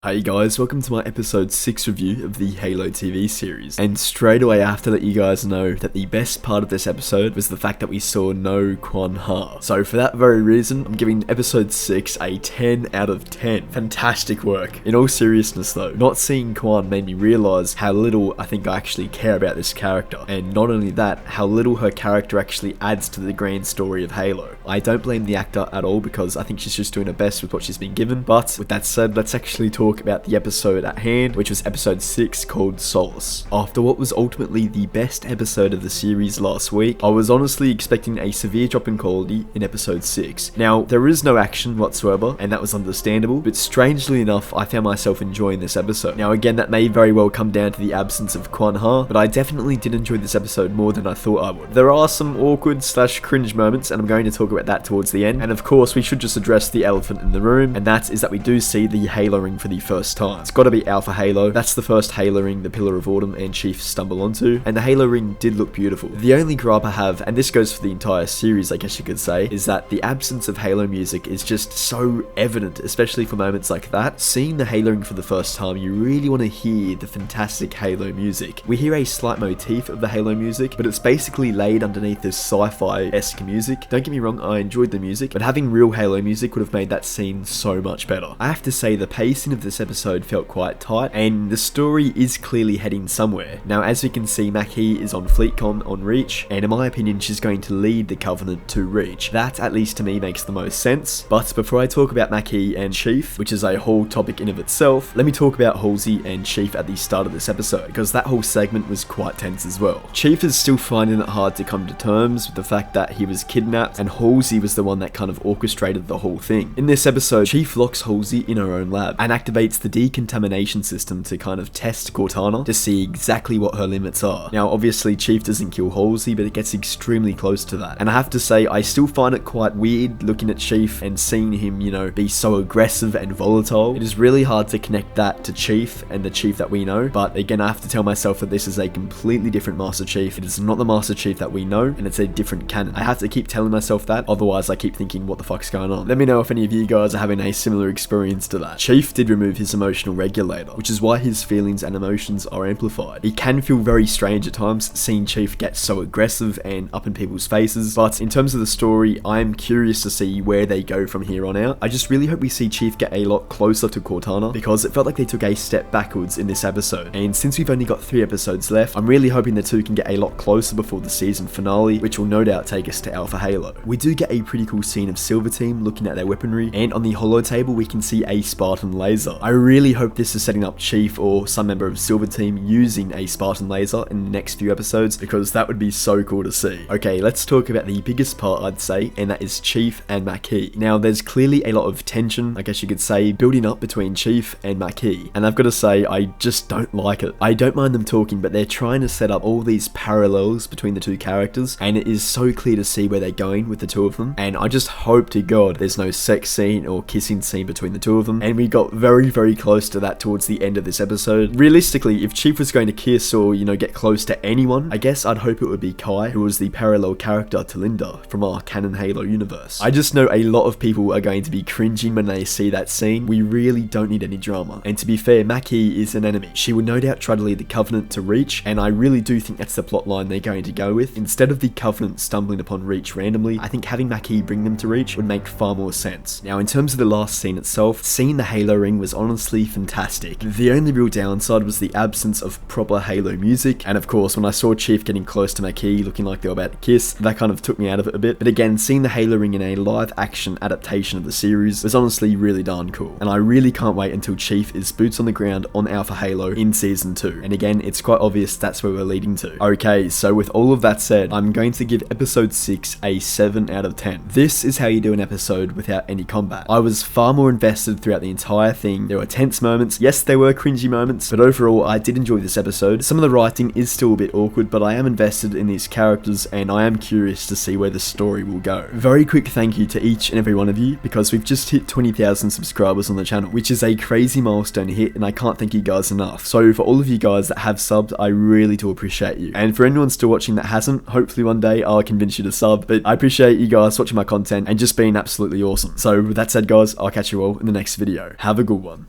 Hey guys, welcome to my episode 6 review of the Halo TV series. And straight away I have to let you guys know that the best part of this episode was the fact that we saw no Quan Ha. So for that very reason, I'm giving episode 6 a 10 out of 10. Fantastic work. In all seriousness though, not seeing Quan made me realise how little I think I actually care about this character. And not only that, how little her character actually adds to the grand story of Halo. I don't blame the actor at all because I think she's just doing her best with what she's been given. But with that said, let's actually talk about the episode at hand, which was episode 6 called Solace. After what was ultimately the best episode of the series last week, I was honestly expecting a severe drop in quality in episode 6. Now, there is no action whatsoever, and that was understandable, but strangely enough, I found myself enjoying this episode. Now again, that may very well come down to the absence of Quan Ha, but I definitely did enjoy this episode more than I thought I would. There are some awkward / cringe moments, and I'm going to talk about that towards the end, and of course, we should just address the elephant in the room, and that is that we do see the Halo ring for the first time. It's gotta be Alpha Halo. That's the first Halo ring the Pillar of Autumn and Chief stumble onto, and the Halo ring did look beautiful. The only gripe I have, and this goes for the entire series I guess you could say, is that the absence of Halo music is just so evident, especially for moments like that. Seeing the Halo ring for the first time, you really want to hear the fantastic Halo music. We hear a slight motif of the Halo music, but it's basically laid underneath this sci-fi-esque music. Don't get me wrong, I enjoyed the music, but having real Halo music would have made that scene so much better. I have to say the pacing of this episode felt quite tight, and the story is clearly heading somewhere. Now, as we can see, Maki is on FleetCon on Reach, and in my opinion, she's going to lead the Covenant to Reach. That, at least to me, makes the most sense. But before I talk about Maki and Chief, which is a whole topic in of itself, let me talk about Halsey and Chief at the start of this episode, because that whole segment was quite tense as well. Chief is still finding it hard to come to terms with the fact that he was kidnapped, and Halsey was the one that kind of orchestrated the whole thing. In this episode, Chief locks Halsey in her own lab, and activates the decontamination system to kind of test Cortana to see exactly what her limits are. Now obviously Chief doesn't kill Halsey, but it gets extremely close to that. And I have to say, I still find it quite weird looking at Chief and seeing him, you know, be so aggressive and volatile. It is really hard to connect that to Chief and the Chief that we know, but again I have to tell myself that this is a completely different Master Chief. It is not the Master Chief that we know, and it's a different canon. I have to keep telling myself that, otherwise I keep thinking what the fuck's going on. Let me know if any of you guys are having a similar experience to that. Chief did remove his emotional regulator, which is why his feelings and emotions are amplified. It can feel very strange at times seeing Chief get so aggressive and up in people's faces, but in terms of the story, I'm curious to see where they go from here on out. I just really hope we see Chief get a lot closer to Cortana, because it felt like they took a step backwards in this episode, and since we've only got 3 episodes left, I'm really hoping the two can get a lot closer before the season finale, which will no doubt take us to Alpha Halo. We do get a pretty cool scene of Silver Team looking at their weaponry, and on the holo table we can see a Spartan laser. I really hope this is setting up Chief or some member of Silver Team using a Spartan laser in the next few episodes, because that would be so cool to see. Okay, let's talk about the biggest part I'd say, and that is Chief and Maki. Now there's clearly a lot of tension, I guess you could say, building up between Chief and Maki, and I've got to say I just don't like it. I don't mind them talking, but they're trying to set up all these parallels between the two characters, and it is so clear to see where they're going with the two of them, and I just hope to God there's no sex scene or kissing scene between the two of them, and we got very close to that towards the end of this episode. Realistically, if Chief was going to kiss or, you know, get close to anyone, I guess I'd hope it would be Kai, who was the parallel character to Linda from our canon Halo universe. I just know a lot of people are going to be cringing when they see that scene. We really don't need any drama. And to be fair, Maki is an enemy. She will no doubt try to lead the Covenant to Reach, and I really do think that's the plot line they're going to go with. Instead of the Covenant stumbling upon Reach randomly, I think having Maki bring them to Reach would make far more sense. Now in terms of the last scene itself, seeing the Halo ring was honestly fantastic. The only real downside was the absence of proper Halo music, and of course when I saw Chief getting close to Maki looking like they were about to kiss, that kind of took me out of it a bit. But again, seeing the Halo ring in a live action adaptation of the series was honestly really darn cool, and I really can't wait until Chief is boots on the ground on Alpha Halo in season 2, and again it's quite obvious that's where we're leading to. Okay, so with all of that said, I'm going to give episode 6 a 7 out of 10. This is how you do an episode without any combat. I was far more invested throughout the entire thing. There were tense moments, yes there were cringy moments, but overall I did enjoy this episode. Some of the writing is still a bit awkward, but I am invested in these characters and I am curious to see where the story will go. Very quick thank you to each and every one of you, because we've just hit 20,000 subscribers on the channel, which is a crazy milestone hit, and I can't thank you guys enough. So for all of you guys that have subbed, I really do appreciate you. And for anyone still watching that hasn't, hopefully one day I'll convince you to sub, but I appreciate you guys watching my content and just being absolutely awesome. So with that said guys, I'll catch you all in the next video. Have a good one.